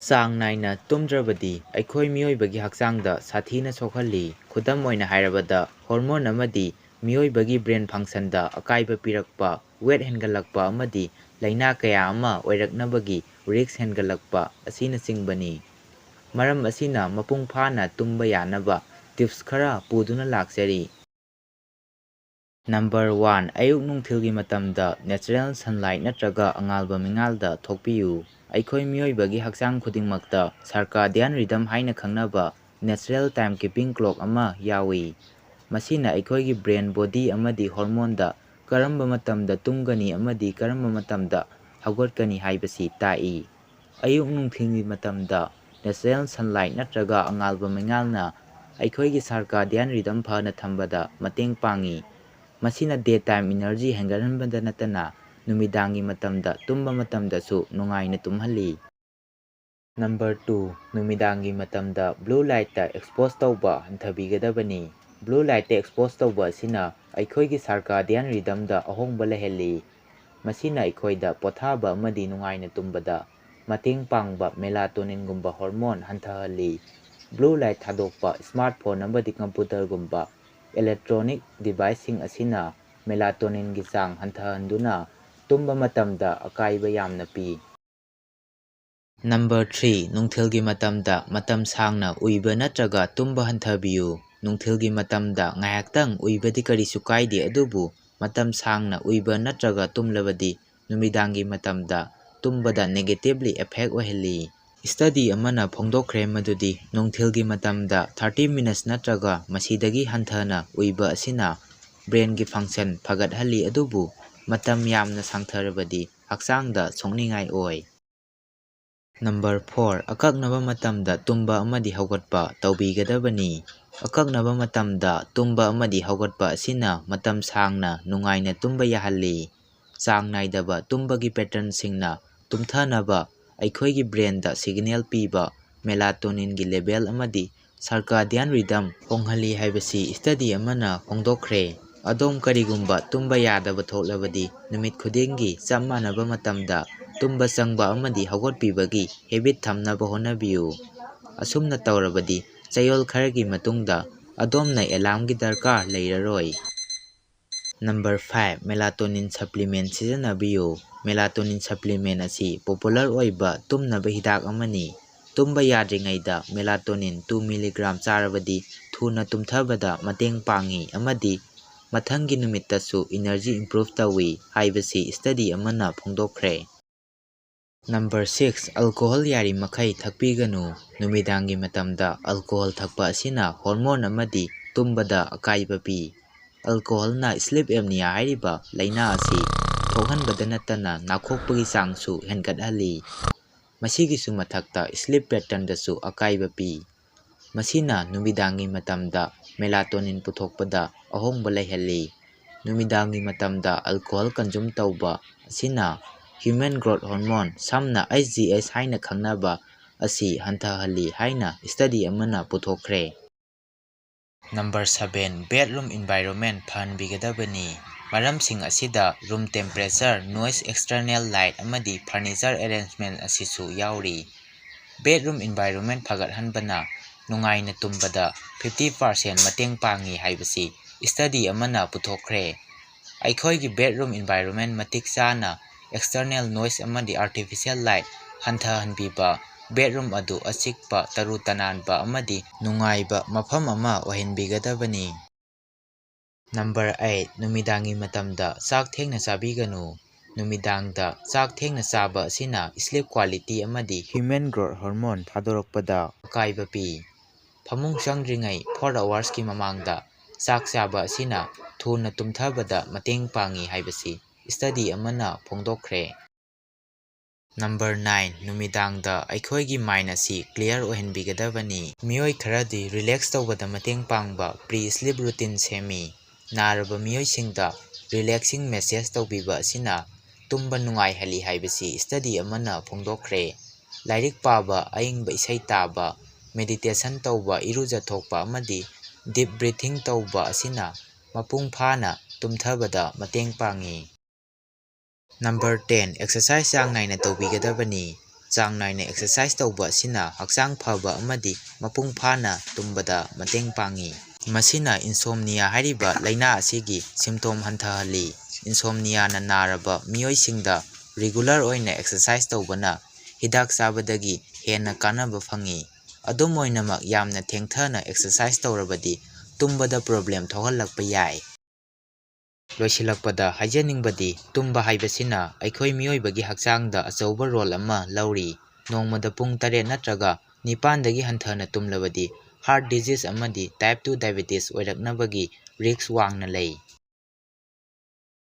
ꯆꯥꯡ ꯅꯥꯏꯅ ꯇꯨꯝꯗ꯭ꯔꯕꯗꯤ ꯑꯩꯈꯣꯏ ꯃꯤꯑꯣꯏꯕꯒꯤ ꯍꯛꯆꯥꯡꯗ ꯁꯥꯊꯤꯅ ꯁꯣꯛꯍꯜꯂꯤ꯫ ꯈꯨꯗꯝ ꯑꯣꯏꯅ ꯍꯥꯏꯔꯕꯗ, ꯍꯣꯔꯃꯣꯟ ꯑꯃꯗꯤ ꯃꯤꯑꯣꯏꯕꯒꯤ ꯕ꯭ꯔꯦꯟ ꯐꯪꯁꯟꯗ ꯑꯀꯥꯏꯕ ꯄꯤꯔꯛꯄ, ꯋꯦꯠ ꯍꯦꯟꯒꯠꯂꯛꯄ ꯑꯃꯗꯤ ꯂꯥꯏꯅꯥ ꯀꯌꯥ ꯑꯃ ꯑꯣꯏꯔꯛꯅꯕꯒꯤ ꯔꯤꯁ꯭ꯛ ꯍꯦꯟꯒꯠꯂꯛꯄ ꯑꯁꯤꯅꯆꯤꯡꯕꯅꯤ꯫ ꯃꯔꯝ ꯑꯁꯤꯅ ꯃꯄꯨꯡ ꯐꯥꯅ ꯇꯨꯝꯕ ꯌꯥꯅꯕ ꯇꯤꯞꯁ ꯈꯔ ꯄꯨꯗꯨꯅ ꯂꯥꯛꯆꯔꯤ꯫ ꯅꯝꯕꯔ 1. ꯑꯌꯨꯛ-ꯅꯨꯡꯊꯤꯜꯒꯤ ꯃꯇꯝꯗ ꯅꯦꯆꯔꯦꯜ ꯁꯟꯂꯥꯏꯠ ꯅꯠꯇ꯭ꯔꯒ ꯑꯉꯥꯟꯕ ꯃꯩꯉꯥꯜꯗ ꯊꯣꯛꯄꯤꯌꯨ꯫ ꯑꯩꯈꯣꯏ ꯃꯤꯑꯣꯏꯕꯒꯤ ꯍꯛꯆꯥꯡ ꯈꯨꯗꯤꯡꯃꯛꯇ ꯁꯔꯀꯥꯗꯤꯌꯥꯟ ꯔꯤꯗꯝ ꯍꯥꯏꯅ ꯈꯪꯅꯕ ꯅꯦꯆꯔꯦꯜ ꯇꯥꯏꯝꯀꯤꯄꯤꯡ ꯀ꯭ꯂꯣꯛ ꯑꯃ ꯌꯥꯎꯏ꯫ ꯃꯁꯤꯅ ꯑꯩꯈꯣꯏꯒꯤ ꯕ꯭ꯔꯦꯟ, ꯕꯣꯗꯤ ꯑꯃꯗꯤ ꯍꯣꯔꯃꯣꯟꯗ ꯀꯔꯝꯕ ꯃꯇꯝꯗ ꯇꯨꯝꯒꯅꯤ ꯑꯃꯗꯤ ꯀꯔꯝꯕ ꯃꯇꯝꯗ ꯍꯧꯒꯠꯀꯅꯤ ꯍꯥꯏꯕꯁꯤ ꯇꯥꯛꯏ꯫ ꯑꯌꯨꯛ-ꯅꯨꯡꯊꯤꯜꯒꯤ ꯃꯇꯝꯗ ꯅꯦꯆꯔꯦꯜ ꯁꯟꯂꯥꯏꯠ ꯅꯠꯇ꯭ꯔꯒ ꯑꯉꯥꯟꯕ ꯃꯩꯉꯥꯜꯅ ꯑꯩꯈꯣꯏꯒꯤ ꯁꯔꯀꯥꯗꯤꯌꯥꯟ ꯔꯤꯗꯝ ꯐꯅ ꯊꯝꯕꯗ ꯃꯇꯦꯡ ꯄꯥꯡꯏ꯫ ꯃꯁꯤꯅ ꯗꯦ-ꯇꯥꯏꯝ ꯏꯅꯔꯖꯤ ꯍꯦꯟꯒꯠꯍꯟꯕꯇ ꯅꯠꯇꯅ ꯅꯨꯃꯤꯗꯥꯡꯒꯤ ꯃꯇꯝꯗ ꯇꯨꯝꯕ ꯃꯇꯝꯗꯁꯨ ꯅꯨꯡꯉꯥꯏꯅ ꯇꯨꯝꯍꯜꯂꯤ꯫ ꯅꯝꯕꯔ 2. ꯅꯨꯃꯤꯗꯥꯡꯒꯤ ꯃꯇꯝꯗ ꯕ꯭ꯂꯨ ꯂꯥꯏꯠꯇ ꯑꯦꯛꯁꯄꯣꯖ ꯇꯧꯕ ꯍꯟꯊꯕꯤꯒꯗꯕꯅꯤ꯫ ꯕ꯭ꯂꯨ ꯂꯥꯏꯠꯇ ꯑꯦꯛꯁꯄꯣꯖ ꯇꯧꯕ ꯑꯁꯤꯅ ꯑꯩꯈꯣꯏꯒꯤ ꯁꯔꯀꯥꯗꯤꯌꯥꯟ ꯔꯤꯗꯝꯗ ꯑꯍꯣꯡꯕ ꯂꯩꯍꯜꯂꯤ꯫ ꯃꯁꯤꯅ ꯑꯩꯈꯣꯏꯗ ꯄꯣꯊꯥꯕ ꯑꯃꯗꯤ ꯅꯨꯡꯉꯥꯏꯅ ꯇꯨꯝꯕꯗ ꯃꯇꯦꯡ ꯄꯥꯡꯕ ꯃꯦꯂꯥꯇꯣꯅꯤꯟꯒꯨꯝꯕ ꯍꯣꯔꯃꯣꯟ ꯍꯟꯊꯍꯜꯂꯤ꯫ ꯕ꯭ꯂꯨ ꯂꯥꯏꯠ ꯊꯥꯗꯣꯛꯄ ꯁ꯭ꯃꯥꯔꯠꯐꯣꯟ ꯑꯃꯗꯤ ꯀꯝꯄ꯭ꯌꯨꯇꯔꯒꯨꯝꯕ ꯏꯂꯦꯛꯇ꯭ꯔꯣꯅꯤꯛ ꯗꯤꯚꯥꯏꯁꯁꯤꯡ ꯑꯁꯤꯅ ꯃꯦꯂꯥꯇꯣꯅꯤꯟꯒꯤ ꯆꯥꯡ ꯍꯟꯊꯍꯟꯗꯨꯅ ꯇꯨꯝꯕ ꯃꯇꯝꯗ ꯑꯀꯥꯏꯕ ꯌꯥꯝꯅ ꯄꯤ꯫ ꯅꯝꯕꯔ 3. ꯅꯨꯡꯊꯤꯜꯒꯤ ꯃꯇꯝꯗ ꯃꯇꯝ ꯁꯥꯡꯅ ꯎꯏꯕ ꯅꯠꯇ꯭ꯔꯒ ꯇꯨꯝꯕ ꯍꯟꯊꯕꯤꯌꯨ꯫ ꯅꯨꯡꯊꯤꯜꯒꯤ ꯃꯇꯝꯗ ꯉꯥꯏꯍꯥꯛꯇꯪ ꯎꯏꯕꯗꯤ ꯀꯔꯤꯁꯨ ꯀꯥꯏꯗꯦ, ꯑꯗꯨꯕꯨ ꯃꯇꯝ ꯁꯥꯡꯅ ꯎꯏꯕ ꯅꯠꯇ꯭ꯔꯒ ꯇꯨꯝꯂꯕꯗꯤ ꯅꯨꯃꯤꯗꯥꯡꯒꯤ ꯃꯇꯝꯗ ꯇꯨꯝꯕꯗ ꯅꯦꯒꯦꯇꯤꯚꯂꯤ ꯑꯦꯐꯦꯛ ꯑꯣꯏꯍꯜꯂꯤ꯫ ꯁ꯭ꯇꯗꯤ ꯑꯃꯅ ꯐꯣꯡꯗꯣꯛꯈ꯭ꯔꯦ ꯃꯗꯨꯗꯤ ꯅꯨꯡꯊꯤꯜꯒꯤ ꯃꯇꯝꯗ 30 ꯃꯤꯅꯠꯁ ꯅꯠꯇ꯭ꯔꯒ ꯃꯁꯤꯗꯒꯤ ꯍꯟꯊꯅ ꯎꯏꯕ ꯑꯁꯤꯅ ꯕ꯭ꯔꯦꯟꯒꯤ ꯐꯪꯁꯟ ꯐꯒꯠꯍꯜꯂꯤ, ꯑꯗꯨꯕꯨ ꯃꯇꯝ ꯌꯥꯝꯅ ꯁꯥꯡꯊꯔꯕꯗꯤ ꯍꯛꯆꯥꯡꯗ ꯁꯣꯛꯅꯤꯡꯉꯥꯏ ꯑꯣꯏ꯫ ꯅꯝꯕꯔ 4. ꯑꯀꯛꯅꯕ ꯃꯇꯝꯗ ꯇꯨꯝꯕ ꯑꯃꯗꯤ ꯍꯧꯒꯠꯄ ꯇꯧꯕꯤꯒꯗꯕꯅꯤ꯫ ꯑꯀꯛꯅꯕ ꯃꯇꯝꯗ ꯇꯨꯝꯕ ꯑꯃꯗꯤ ꯍꯧꯒꯠꯄ ꯑꯁꯤꯅ ꯃꯇꯝ ꯁꯥꯡꯅ ꯅꯨꯡꯉꯥꯏꯅ ꯇꯨꯝꯕ ꯌꯥꯍꯜꯂꯤ꯫ ꯆꯥꯡ ꯅꯥꯏꯗꯕ ꯇꯨꯝꯕꯒꯤ ꯄꯦꯇꯔꯟꯁꯤꯡꯅ ꯇꯨꯝꯊꯅꯕ ꯑꯩꯈꯣꯏꯒꯤ ꯕ꯭ꯔꯦꯟꯗ ꯁꯤꯒꯅꯦꯜ ꯄꯤꯕ ꯃꯦꯂꯥꯇꯣꯅꯤꯟꯒꯤ ꯂꯦꯚꯦꯜ ꯑꯃꯗꯤ ꯁꯔꯀꯥꯗꯤꯌꯥꯟ ꯔꯤꯗꯝ ꯍꯣꯡꯍꯜꯂꯤ ꯍꯥꯏꯕꯁꯤ ꯁ꯭ꯇꯗꯤ ꯑꯃꯅ ꯐꯣꯡꯗꯣꯛꯈ꯭ꯔꯦ꯫ ꯑꯗꯣꯝ ꯀꯔꯤꯒꯨꯝꯕ ꯇꯨꯝꯕ ꯌꯥꯗꯕ ꯊꯣꯛꯂꯕꯗꯤ ꯅꯨꯃꯤꯠ ꯈꯨꯗꯤꯡꯒꯤ ꯆꯞ ꯃꯥꯟꯅꯕ ꯃꯇꯝꯗ ꯇꯨꯝꯕ ꯆꯪꯕ ꯑꯃꯗꯤ ꯍꯧꯒꯠꯄꯤꯕꯒꯤ ꯍꯦꯕꯤꯠ ꯊꯝꯅꯕ ꯍꯣꯠꯅꯕꯤꯌꯨ꯫ ꯑꯁꯨꯝꯅ ꯇꯧꯔꯕꯗꯤ ꯆꯌꯣꯜ ꯈꯔꯒꯤ ꯃꯇꯨꯡꯗ ꯑꯗꯣꯝꯅ ꯑꯦꯂꯥꯔꯝꯒꯤ ꯗꯔꯀꯥꯔ ꯂꯩꯔꯔꯣꯏ꯫ ꯅꯝꯕꯔ 5. ꯃꯦꯂꯥꯇꯣꯅꯤꯟ ꯁꯄ꯭ꯂꯤꯃꯦꯟꯠ ꯁꯤꯖꯤꯟꯅꯕꯤꯌꯨ꯫ ꯃꯦꯂꯥꯇꯣꯅꯤꯟ ꯁꯄ꯭ꯂꯤꯃꯦꯟꯠ ꯑꯁꯤ ꯄꯣꯄꯨꯂꯔ ꯑꯣꯏꯕ ꯇꯨꯝꯅꯕ ꯍꯤꯗꯥꯛ ꯑꯃꯅꯤ꯫ ꯇꯨꯝꯕ ꯌꯥꯗ꯭ꯔꯤꯉꯩꯗ ꯃꯦꯂꯥꯇꯣꯅꯤꯟ 2 ꯃꯤꯂꯤꯒ꯭ꯔꯥꯝ ꯆꯥꯔꯕꯗꯤ ꯊꯨꯅ ꯇꯨꯝꯊꯕꯗ ꯃꯇꯦꯡ ꯄꯥꯡꯏ ꯑꯃꯗꯤ ꯃꯊꯪꯒꯤ ꯅꯨꯃꯤꯠꯇꯁꯨ ꯏꯅꯔꯖꯤ ꯏꯝꯄ꯭ꯔꯨꯚ ꯇꯧꯏ ꯍꯥꯏꯕꯁꯤ ꯁ꯭ꯇꯗꯤ ꯑꯃꯅ ꯐꯣꯡꯗꯣꯛꯈ꯭ꯔꯦ꯫ ꯅꯝꯕꯔ 6. ꯑꯜꯀꯣꯍꯣꯜ ꯌꯥꯔꯤꯃꯈꯩ ꯊꯛꯄꯤꯒꯅꯨ꯫ ꯅꯨꯃꯤꯗꯥꯡꯒꯤ ꯃꯇꯝꯗ ꯑꯜꯀꯣꯍꯣꯜ ꯊꯛꯄ ꯑꯁꯤꯅ ꯍꯣꯔꯃꯣꯟ ꯑꯃꯗꯤ ꯇꯨꯝꯕꯗ ꯑꯀꯥꯏꯕ ꯄꯤ꯫ ꯑꯜꯀꯣꯍꯣꯜꯅ ꯁ꯭ꯂꯤꯞ ꯑꯦꯞꯅꯤꯌꯥ ꯍꯥꯏꯔꯤꯕ ꯂꯥꯏꯅꯥ ꯑꯁꯤ ꯊꯣꯛꯍꯟꯕꯇ ꯅꯠꯇꯅ ꯅꯥꯈꯣꯛꯄꯒꯤ ꯆꯥꯡꯁꯨ ꯍꯦꯟꯒꯠꯍꯜꯂꯤ꯫ ꯃꯁꯤꯒꯤꯁꯨ ꯃꯊꯛꯇ ꯁ꯭ꯂꯤꯞ ꯄꯦꯇꯔꯟꯗꯁꯨ ꯑꯀꯥꯏꯕ ꯄꯤ꯫ ꯃꯁꯤꯅ ꯅꯨꯃꯤꯗꯥꯡꯒꯤ ꯃꯇꯝꯗ ꯃꯦꯂꯥꯇꯣꯅꯤꯟ ꯄꯨꯊꯣꯛꯄꯗ ꯑꯍꯣꯡꯕ ꯂꯩꯍꯜꯂꯤ꯫ ꯅꯨꯃꯤꯗꯥꯡꯒꯤ ꯃꯇꯝꯗ ꯑꯜꯀꯣꯍꯣꯜ ꯀꯟꯖꯨꯝ ꯇꯧꯕ ꯑꯁꯤꯅ ꯍ꯭ꯌꯨꯃꯦꯟ ꯒ꯭ꯔꯣꯊ ꯍꯣꯔꯃꯣꯟ, ꯁꯝꯅ HGH ꯍꯥꯏꯅ ꯈꯪꯅꯕ ꯑꯁꯤ ꯍꯟꯊꯍꯜꯂꯤ ꯍꯥꯏꯅ ꯁ꯭ꯇꯗꯤ ꯑꯃꯅ ꯄꯨꯊꯣꯛꯈ꯭ꯔꯦ꯫ ꯅꯝꯕꯔ 7. ꯕꯦꯗꯔꯨꯝ ꯏꯟꯚꯥꯏꯔꯣꯟꯃꯦꯟꯠ ꯐꯍꯟꯕꯤꯒꯗꯕꯅꯤ꯫ ꯃꯔꯝꯁꯤꯡ ꯑꯁꯤꯗ room temperature, noise, external light ꯑꯃꯗꯤ ꯐꯔꯅꯤꯆꯔ ꯑꯦꯔꯦꯟꯖꯃꯦꯟꯠ ꯑꯁꯤꯁꯨ ꯌꯥꯎꯔꯤ꯫ ꯕꯦꯗꯔꯨꯝ ꯏꯟꯚꯥꯏꯔꯣꯟꯃꯦꯟꯠ ꯐꯒꯠꯍꯟꯕꯅ ꯅꯨꯡꯉꯥꯏꯅ ꯇꯨꯝꯕꯗ 50% ꯃꯇꯦꯡ ꯄꯥꯡꯏ ꯍꯥꯏꯕꯁꯤ ꯁ꯭ꯇꯗꯤ ꯑꯃꯅ ꯄꯨꯊꯣꯛꯈ꯭ꯔꯦ꯫ ꯑꯩꯈꯣꯏꯒꯤ ꯕꯦꯗꯔꯨꯝ ꯏꯟꯚꯥꯏꯔꯣꯟꯃꯦꯟꯠ ꯃꯇꯤꯛ ꯆꯥꯅ ꯑꯦꯛꯁꯇꯔꯅꯦꯜ ꯅꯣꯏꯁ ꯑꯃꯗꯤ ꯑꯥꯔꯇꯤꯐꯤꯁꯤꯑꯦꯜ ꯂꯥꯏꯠ ꯍꯟꯊꯍꯟꯕꯤꯕ ꯕꯦꯗꯔꯨꯝ ꯑꯗꯨ ꯑꯆꯤꯛꯄ, ꯇꯔꯨ ꯇꯅꯥꯟꯕ ꯑꯃꯗꯤ ꯅꯨꯡꯉꯥꯏꯕ ꯃꯐꯝ ꯑꯃ ꯑꯣꯏꯍꯟꯕꯤꯒꯗꯕꯅꯤ꯫ ꯅꯝꯕꯔ 8. ꯅꯨꯃꯤꯗꯥꯡꯒꯤ ꯃꯇꯝꯗ ꯆꯥꯛ ꯊꯦꯡꯅ ꯆꯥꯕꯤꯒꯅꯨ꯫ ꯅꯨꯃꯤꯗꯥꯡꯗ ꯆꯥꯛ ꯊꯦꯡꯅ ꯆꯥꯕ ꯑꯁꯤꯅ ꯁ꯭ꯂꯤꯞ ꯀ꯭ꯋꯥꯂꯤꯇꯤ ꯑꯃꯗꯤ ꯍ꯭ꯌꯨꯃꯦꯟ ꯒ꯭ꯔꯣꯊ ꯍꯣꯔꯃꯣꯟ ꯊꯥꯗꯣꯔꯛꯄꯗ ꯑꯀꯥꯏꯕ ꯄꯤ꯫ ꯐꯃꯨꯡ ꯆꯪꯗ꯭ꯔꯤꯉꯩ 4 ꯑꯋꯥꯔꯁꯀꯤ ꯃꯃꯥꯡꯗ ꯆꯥꯛ ꯆꯥꯕ ꯑꯁꯤꯅ ꯊꯨꯅ ꯇꯨꯝꯊꯕꯗ ꯃꯇꯦꯡ ꯄꯥꯡꯏ ꯍꯥꯏꯕꯁꯤ ꯁ꯭ꯇꯗꯤ ꯑꯃꯅ ꯐꯣꯡꯗꯣꯛꯈ꯭ꯔꯦ꯫ ꯅꯝꯕꯔ 9. ꯅꯨꯃꯤꯗꯥꯡꯗ ꯑꯩꯈꯣꯏꯒꯤ ꯃꯥꯏꯟ ꯑꯁꯤ ꯀ꯭ꯂꯤꯌꯔ ꯑꯣꯏꯍꯟꯕꯤꯒꯗꯕꯅꯤ꯫ ꯃꯤꯑꯣꯏ ꯈꯔꯗꯤ ꯔꯤꯂꯦꯛꯁ ꯇꯧꯕꯗ ꯃꯇꯦꯡ ꯄꯥꯡꯕ ꯄ꯭ꯔꯤ-ꯁ꯭ꯂꯤꯞ ꯔꯨꯇꯤꯟ ꯁꯦꯝꯃꯤ꯫ ꯅꯥꯔꯕ ꯃꯤꯑꯣꯏꯁꯤꯡꯗ ꯔꯤꯂꯦꯛꯁꯤꯡ ꯃꯦꯁꯦꯖ ꯇꯧꯕꯤꯕ ꯑꯁꯤꯅ ꯇꯨꯝꯕ ꯅꯨꯡꯉꯥꯏꯍꯜꯂꯤ ꯍꯥꯏꯕꯁꯤ ꯁ꯭ꯇꯗꯤ ꯑꯃꯅ ꯐꯣꯡꯗꯣꯛꯈ꯭ꯔꯦ꯫ ꯂꯥꯏꯔꯤꯛ パꯕ, ꯑꯏꯪꯕ ꯏꯁꯩ ꯇꯥꯕ, ꯃꯦꯗꯤꯇꯦꯁꯟ ꯇꯧꯕ, ꯏꯔꯨꯖꯊꯣꯛꯄ ꯑꯃꯗꯤ ꯗꯤꯞ ꯕ꯭ꯔꯤꯊꯤꯡ ꯇꯧꯕ ꯑꯁꯤꯅ ꯃꯄꯨꯡ ꯐꯥꯅ ꯇꯨꯝꯊꯕꯗ ꯃꯇꯦꯡ ꯄꯥꯡꯏ꯫ ꯅꯝꯕꯔ 10. ꯑꯦꯛꯁꯔꯁꯥꯏꯖ ꯆꯥꯡ ꯅꯥꯏꯅ ꯇꯧꯕꯤꯒꯗꯕꯅꯤ꯫ ꯆꯥꯡ ꯅꯥꯏꯅ ꯑꯦꯛꯁꯔꯁꯥꯏꯖ ꯇꯧꯕ ꯑꯁꯤꯅ ꯍꯛꯆꯥꯡ ꯐꯕ ꯑꯃꯗꯤ ꯃꯄꯨꯡ ꯐꯥꯅ ꯇꯨꯝꯕꯗ ꯃꯇꯦꯡ ꯄꯥꯡꯏ꯫ ꯃꯁꯤꯅ ꯏꯟꯁꯣꯝꯅꯤꯌꯥ ꯍꯥꯏꯔꯤꯕ ꯂꯥꯏꯅꯥ ꯑꯁꯤꯒꯤ ꯁꯤꯝꯇꯣꯝ ꯍꯟꯊꯍꯜꯂꯤ꯫ ꯏꯟꯁꯣꯝꯅꯤꯌꯥꯅ ꯅꯥꯔꯕ ꯃꯤꯑꯣꯏꯁꯤꯡꯗ ꯔꯤꯒꯨꯂꯔ ꯑꯣꯏꯅ ꯑꯦꯛꯁꯔꯁꯥꯏꯖ ꯇꯧꯕꯅ ꯍꯤꯗꯥꯛ ꯆꯥꯕꯗꯒꯤ ꯍꯦꯟꯅ ꯀꯥꯟꯅꯕ ꯐꯪꯏ꯫ ꯑꯗꯨꯝ ꯑꯣꯏꯅꯃꯛ ꯌꯥꯝꯅ ꯊꯦꯡꯊꯅ ꯑꯦꯛꯁꯔꯁꯥꯏꯖ ꯇꯧꯔꯕꯗꯤ ꯇꯨꯝꯕꯗ ꯄ꯭ꯔꯣꯕ꯭ꯂꯦꯝ ꯊꯣꯛꯍꯜꯂꯛꯄ ꯌꯥꯏ꯫ ꯂꯣꯏꯁꯤꯜꯂꯛꯄꯗ ꯍꯥꯏꯖꯅꯤꯡꯕꯗꯤ ꯇꯨꯝꯕ ꯍꯥꯏꯕꯁꯤꯅ ꯑꯩꯈꯣꯏ ꯃꯤꯑꯣꯏꯕꯒꯤ ꯍꯛꯆꯥꯡꯗ ꯑꯆꯧꯕ ꯔꯣꯜ ꯑꯃ ꯂꯧꯔꯤ꯫ ꯅꯣꯡꯃꯗ ꯄꯨꯡ 7 ꯅꯠꯇ꯭ꯔꯒ 9ꯗꯒꯤ ꯍꯟꯊꯅ ꯇꯨꯝꯂꯕꯗꯤ ꯍꯥꯔꯠ ꯗꯤꯖꯤꯖ ꯑꯃꯗꯤ ꯇꯥꯏꯞ 2 ꯗꯥꯏꯕꯦꯇꯤꯁ ꯑꯣꯏꯔꯛꯅꯕꯒꯤ ꯔꯤꯁ꯭ꯛ ꯋꯥꯡꯅ ꯂꯩ꯫